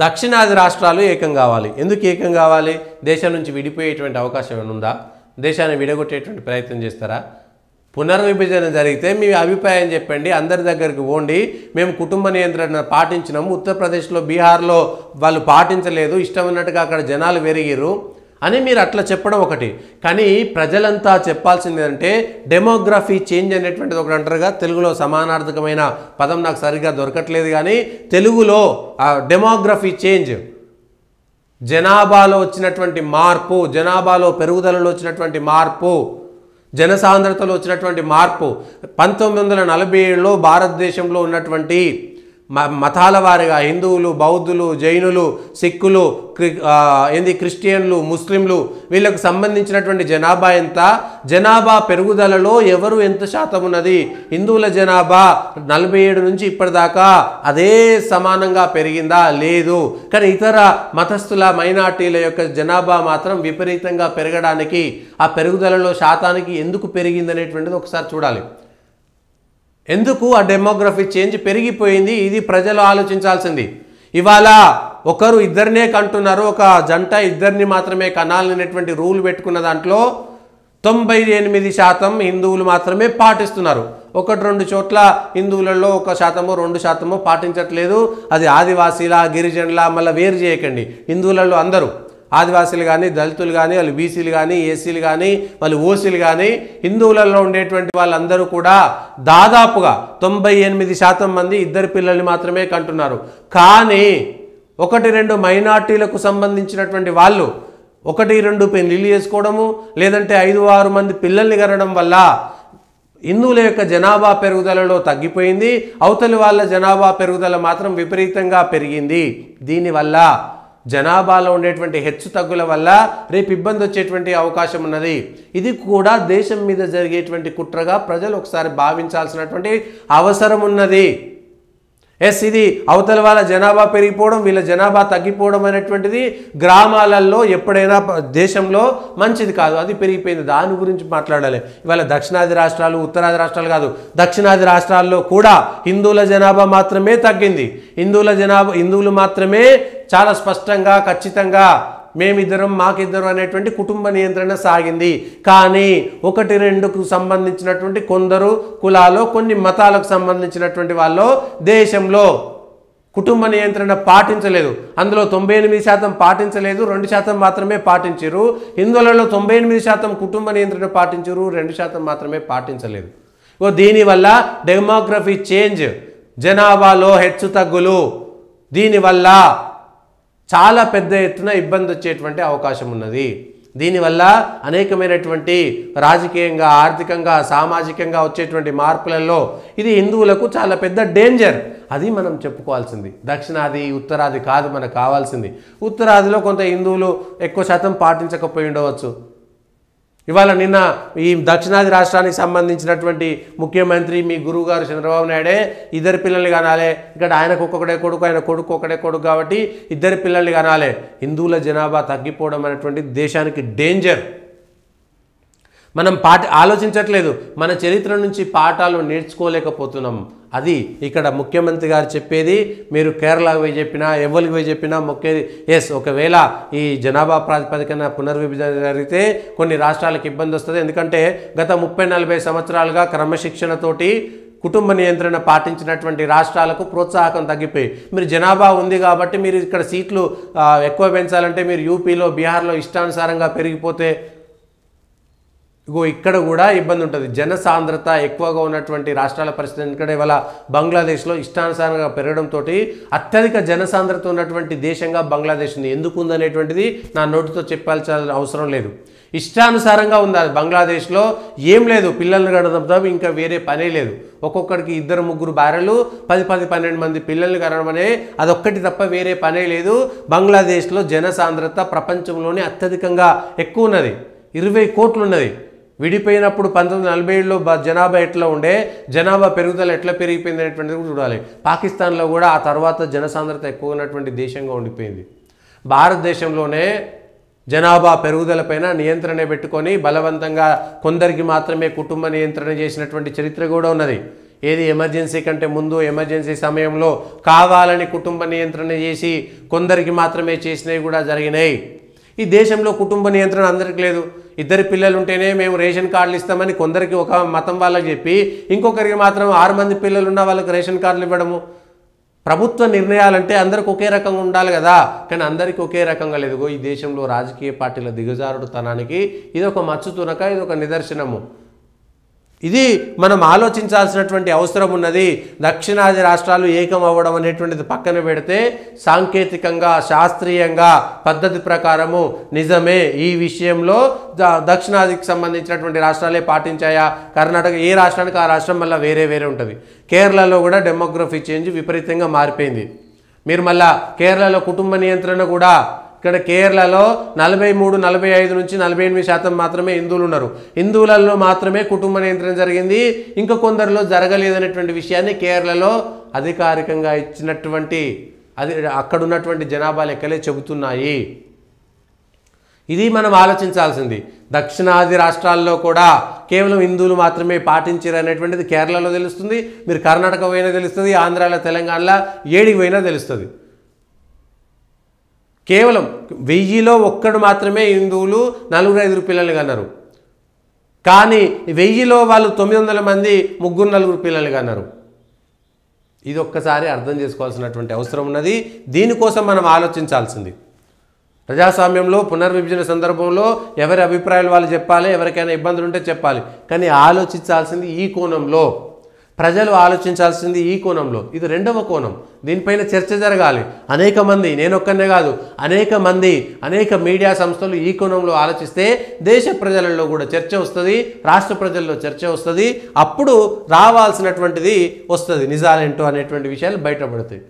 దక్షిణాది రాష్ట్రాలు ఏకం కావాలి. ఎందుకు ఏకం కావాలి? దేశం నుంచి విడిపోయేటువంటి అవకాశం ఏమైనా ఉందా? దేశాన్ని విడగొట్టేటువంటి ప్రయత్నం చేస్తారా? పునర్విభజన జరిగితే మీ అభిప్రాయం చెప్పండి, అందరి దగ్గరికి పోండి. మేము కుటుంబ నియంత్రణ పాటించినాము, ఉత్తరప్రదేశ్లో బీహార్లో వాళ్ళు పాటించలేదు, ఇష్టం ఉన్నట్టుగా అక్కడ జనాలు పెరిగిరు అని మీరు అట్లా చెప్పడం ఒకటి. కానీ ప్రజలంతా చెప్పాల్సింది ఏంటంటే డెమోగ్రఫీ చేంజ్ అనేటువంటిది ఒకటి అంటారుగా, తెలుగులో సమానార్థకమైన పదం నాకు సరిగ్గా దొరకట్లేదు. కానీ తెలుగులో డెమోగ్రఫీ చేంజ్, జనాభాలో వచ్చినటువంటి మార్పు, జనాభాలో పెరుగుదలలో వచ్చినటువంటి మార్పు, జనసాంద్రతలో వచ్చినటువంటి మార్పు. 1947లో భారతదేశంలో ఉన్నటువంటి మతాల వారిగా హిందువులు, బౌద్ధులు, జైనులు, సిక్కులు, క్రిస్టియన్లు, ముస్లింలు వీళ్ళకు సంబంధించినటువంటి జనాభా ఎంత, జనాభా పెరుగుదలలో ఎవరు ఎంత శాతం ఉన్నది? హిందువుల జనాభా 47 నుంచి ఇప్పటిదాకా అదే సమానంగా పెరిగిందా? లేదు. కానీ ఇతర మతస్థుల మైనార్టీల యొక్క జనాభా మాత్రం విపరీతంగా పెరగడానికి, ఆ పెరుగుదలలో శాతానికి ఎందుకు పెరిగిందనేటువంటిది ఒకసారి చూడాలి. ఎందుకు ఆ డెమోగ్రఫీ చేంజ్ పెరిగిపోయింది? ఇది ప్రజలు ఆలోచించాల్సింది. ఇవాళ ఒకరు ఇద్దరినే కంటున్నారు, ఒక జంట ఇద్దరిని మాత్రమే కనాలనేటువంటి రూల్ పెట్టుకున్న దాంట్లో 98% హిందువులు మాత్రమే పాటిస్తున్నారు. 1-2 చోట్ల హిందువులలో 1%, 2% పాటించట్లేదు. అది ఆదివాసీల, గిరిజనుల, మళ్ళీ వేరు చేయకండి. హిందువులలో అందరూ ఆదివాసీలు కానీ, దళితులు కానీ, వాళ్ళు బీసీలు కానీ, ఎస్సీలు కానీ, వాళ్ళు ఓసీలు కానీ, హిందువులలో ఉండేటువంటి వాళ్ళందరూ కూడా దాదాపుగా 98% మంది ఇద్దరు పిల్లల్ని మాత్రమే కంటున్నారు. కానీ 1-2 మైనార్టీలకు సంబంధించినటువంటి వాళ్ళు 1-2 పెళ్లిళ్ళు చేసుకోవడము, లేదంటే 5-6 మంది పిల్లల్ని కనడం వల్ల హిందువుల యొక్క జనాభా పెరుగుదలలో తగ్గిపోయింది. అవతలి వాళ్ళ జనాభా పెరుగుదల మాత్రం విపరీతంగా పెరిగింది. దీనివల్ల జనాభాలో ఉండేటువంటి హెచ్చు తగ్గుల వల్ల రేపు ఇబ్బంది వచ్చేటువంటి అవకాశం ఉన్నది. ఇది కూడా దేశం మీద జరిగేటువంటి కుట్రగా ప్రజలు ఒకసారి భావించాల్సినటువంటి అవసరం ఉన్నది. ఇది అవతల వాళ్ళ జనాభా పెరిగిపోవడం, వీళ్ళ జనాభా తగ్గిపోవడం అనేటువంటిది గ్రామాలలో ఎప్పుడైనా దేశంలో మంచిది కాదు. అది పెరిగిపోయింది, దాని గురించి మాట్లాడాలి. ఇవాళ దక్షిణాది రాష్ట్రాలు, ఉత్తరాది రాష్ట్రాలు కాదు, దక్షిణాది రాష్ట్రాల్లో కూడా హిందువుల జనాభా మాత్రమే తగ్గింది. హిందువులు మాత్రమే చాలా స్పష్టంగా, ఖచ్చితంగా మేమిద్దరం, మాకిద్దరం అనేటువంటి కుటుంబ నియంత్రణ సాగింది. కానీ 1-2కు సంబంధించినటువంటి కొందరు కులాలు, కొన్ని మతాలకు సంబంధించినటువంటి వాళ్ళు దేశంలో కుటుంబ నియంత్రణ పాటించలేదు. అందులో 98% పాటించలేదు, 2% మాత్రమే పాటించారు. హిందువులలో 98% కుటుంబ నియంత్రణ పాటించారు, 2% మాత్రమే పాటించలేదు. దీనివల్ల డెమోగ్రఫీ చేంజ్, జనాభాలో హెచ్చు తగ్గులు, దీనివల్ల చాలా పెద్ద ఎత్తున ఇబ్బంది వచ్చేటువంటి అవకాశం ఉన్నది. దీనివల్ల అనేకమైనటువంటి రాజకీయంగా, ఆర్థికంగా, సామాజికంగా వచ్చేటువంటి మార్పులలో ఇది హిందువులకు చాలా పెద్ద డేంజర్. అది మనం చెప్పుకోవాల్సింది. దక్షిణాది, ఉత్తరాది కాదు మనకు కావాల్సింది. ఉత్తరాదిలో కొంత హిందువులు ఎక్కువ శాతం పాటించకపోయి ఉండవచ్చు. ఇవాళ నిన్న ఈ దక్షిణాది రాష్ట్రానికి సంబంధించినటువంటి ముఖ్యమంత్రి మీ గురువు గారు చంద్రబాబు నాయుడే ఇద్దరు పిల్లల్ని కనాలి, ఇక్కడ ఆయనకు ఒక్కొక్కడే కొడుకు, ఆయన కొడుకు ఒకడే కొడుకు కాబట్టి ఇద్దరు పిల్లల్ని కనాలి. హిందువుల జనాభా తగ్గిపోవడం అనేటువంటి దేశానికి డేంజర్. మనం ఆలోచించట్లేదు, మన చరిత్ర నుంచి పాఠాలు నేర్చుకోలేకపోతున్నాం. అది ఇక్కడ ముఖ్యమంత్రి గారు చెప్పేది. మీరు కేరళకు పోయి చెప్పినా, ఎవరికి పోయి చెప్పినా మొక్కేది ఒకవేళ ఈ జనాభా ప్రాతిపదికన పునర్విభజన జరిగితే కొన్ని రాష్ట్రాలకు ఇబ్బంది వస్తుంది. ఎందుకంటే గత 30-40 సంవత్సరాలుగా క్రమశిక్షణతోటి కుటుంబ నియంత్రణ పాటించినటువంటి రాష్ట్రాలకు ప్రోత్సాహకం తగ్గిపోయి, మీరు జనాభా ఉంది కాబట్టి మీరు ఇక్కడ సీట్లు ఎక్కువ పెంచాలంటే మీరు యూపీలో, బీహార్లో ఇష్టానుసారంగా పెరిగిపోతే ఇక్కడ కూడా ఇబ్బంది ఉంటుంది. జనసాంద్రత ఎక్కువగా ఉన్నటువంటి రాష్ట్రాల పరిస్థితి, ఎందుకంటే ఇవాళ బంగ్లాదేశ్లో ఇష్టానుసారంగా పెరగడంతో అత్యధిక జనసాంద్రత ఉన్నటువంటి దేశంగా బంగ్లాదేశ్ ఉంది. ఎందుకు ఉందనేటువంటిది నా నోటితో చెప్పాల్సిన అవసరం లేదు. ఇష్టానుసారంగా ఉంది బంగ్లాదేశ్లో. ఏం లేదు, పిల్లల్ని కనడం ఇంకా వేరే పనే లేదు. ఒక్కొక్కడికి 2-3 భార్యలు, 10-12 మంది పిల్లల్ని కనడం అనే అదొక్కటి తప్ప వేరే పనే లేదు. బంగ్లాదేశ్లో జనసాంద్రత ప్రపంచంలోనే అత్యధికంగా ఎక్కువ ఉన్నది, 20 కోట్లు ఉన్నది. విడిపోయినప్పుడు 1947లో జనాభా ఎట్లా ఉండే, జనాభా పెరుగుదల ఎట్లా పెరిగిపోయింది అనేటువంటిది కూడా చూడాలి. పాకిస్తాన్లో కూడా ఆ తర్వాత జనసాంద్రత ఎక్కువ ఉన్నటువంటి దేశంగా ఉండిపోయింది. భారతదేశంలోనే జనాభా పెరుగుదలపైన నియంత్రణ పెట్టుకొని బలవంతంగా కొందరికి మాత్రమే కుటుంబ నియంత్రణ చేసినటువంటి చరిత్ర కూడా ఉన్నది. ఏది ఎమర్జెన్సీ కంటే ముందు ఎమర్జెన్సీ సమయంలో కావాలని కుటుంబ నియంత్రణ చేసి కొందరికి మాత్రమే చేసినవి కూడా జరిగినాయి. ఈ దేశంలో కుటుంబ నియంత్రణ అందరికీ లేదు. ఇద్దరు పిల్లలు ఉంటేనే మేము రేషన్ కార్డులు ఇస్తామని కొందరికి ఒక మతం వాళ్ళకి చెప్పి ఇంకొకరికి మాత్రం 6 మంది పిల్లలు ఉన్న వాళ్ళకి రేషన్ కార్డులు ఇవ్వడము. ప్రభుత్వ నిర్ణయాలంటే అందరికి ఒకే రకంగా ఉండాలి కదా, కానీ అందరికీ ఒకే రకంగా లేదు. ఈ దేశంలో రాజకీయ పార్టీల దిగజారుడుతనానికి ఇది ఒక మచ్చు తునక, ఇది ఒక నిదర్శనము. ఇది మనం ఆలోచించాల్సినటువంటి అవసరం ఉన్నది. దక్షిణాది రాష్ట్రాలు ఏకం అవ్వడం అనేటువంటిది పక్కన పెడితే సాంకేతికంగా శాస్త్రీయంగా పద్ధతి ప్రకారము నిజమే ఈ విషయంలో దక్షిణాదికి సంబంధించినటువంటి రాష్ట్రాలే పాటించాయా. కర్ణాటక ఏ రాష్ట్రానికి ఆ రాష్ట్రం మళ్ళీ వేరే వేరే ఉంటుంది. కేరళలో కూడా డెమోగ్రఫీ చేంజ్ విపరీతంగా మారిపోయింది. మీరు మళ్ళా కేరళలో కుటుంబ నియంత్రణ కూడా ఇక్కడ కేరళలో 43-45 నుంచి 48% మాత్రమే హిందువులు ఉన్నారు. హిందువులలో మాత్రమే కుటుంబ నియంత్రణ జరిగింది, ఇంకా కొందరిలో జరగలేదనేటువంటి విషయాన్ని కేరళలో అధికారికంగా ఇచ్చినటువంటి అక్కడ ఉన్నటువంటి జనాభా లెక్కలే చెబుతున్నాయి. ఇది మనం ఆలోచించాల్సింది. దక్షిణాది రాష్ట్రాల్లో కూడా కేవలం హిందువులు మాత్రమే పాటించారు అనేటువంటిది కేరళలో తెలుస్తుంది, మీరు కర్ణాటక పోయినా తెలుస్తుంది, ఆంధ్రాలో తెలంగాణలో ఏడికి పోయినా తెలుస్తుంది. కేవలం 1000లో ఒక్కడు మాత్రమే హిందువులు 4-5 పిల్లలు కన్నారు, కానీ 1000లో వాళ్ళు 900 మంది 3-4 పిల్లలు కన్నారు. ఇది ఒక్కసారి అర్థం చేసుకోవాల్సినటువంటి అవసరం ఉన్నది. దీనికోసం మనం ఆలోచించాల్సింది. ప్రజాస్వామ్యంలో పునర్విభజన సందర్భంలో ఎవరి అభిప్రాయాలు వాళ్ళు చెప్పాలి, ఎవరికైనా ఇబ్బందులు ఉంటే చెప్పాలి, కానీ ఆలోచించాల్సింది ఈ కోణంలో, ప్రజలు ఆలోచించాల్సింది ఈ కోణంలో. ఇది రెండవ కోణం, దీనిపైన చర్చ జరగాలి. అనేక మంది, నేనొక్కనే కాదు, అనేక మీడియా సంస్థలు ఈ కోణంలో ఆలోచిస్తే దేశ ప్రజలలో కూడా చర్చ వస్తుంది, రాష్ట్ర ప్రజల్లో చర్చ వస్తుంది. అప్పుడు రావాల్సినటువంటిది వస్తుంది, నిజాలేంటో అనేటువంటి విషయాలు బయటపడతాయి.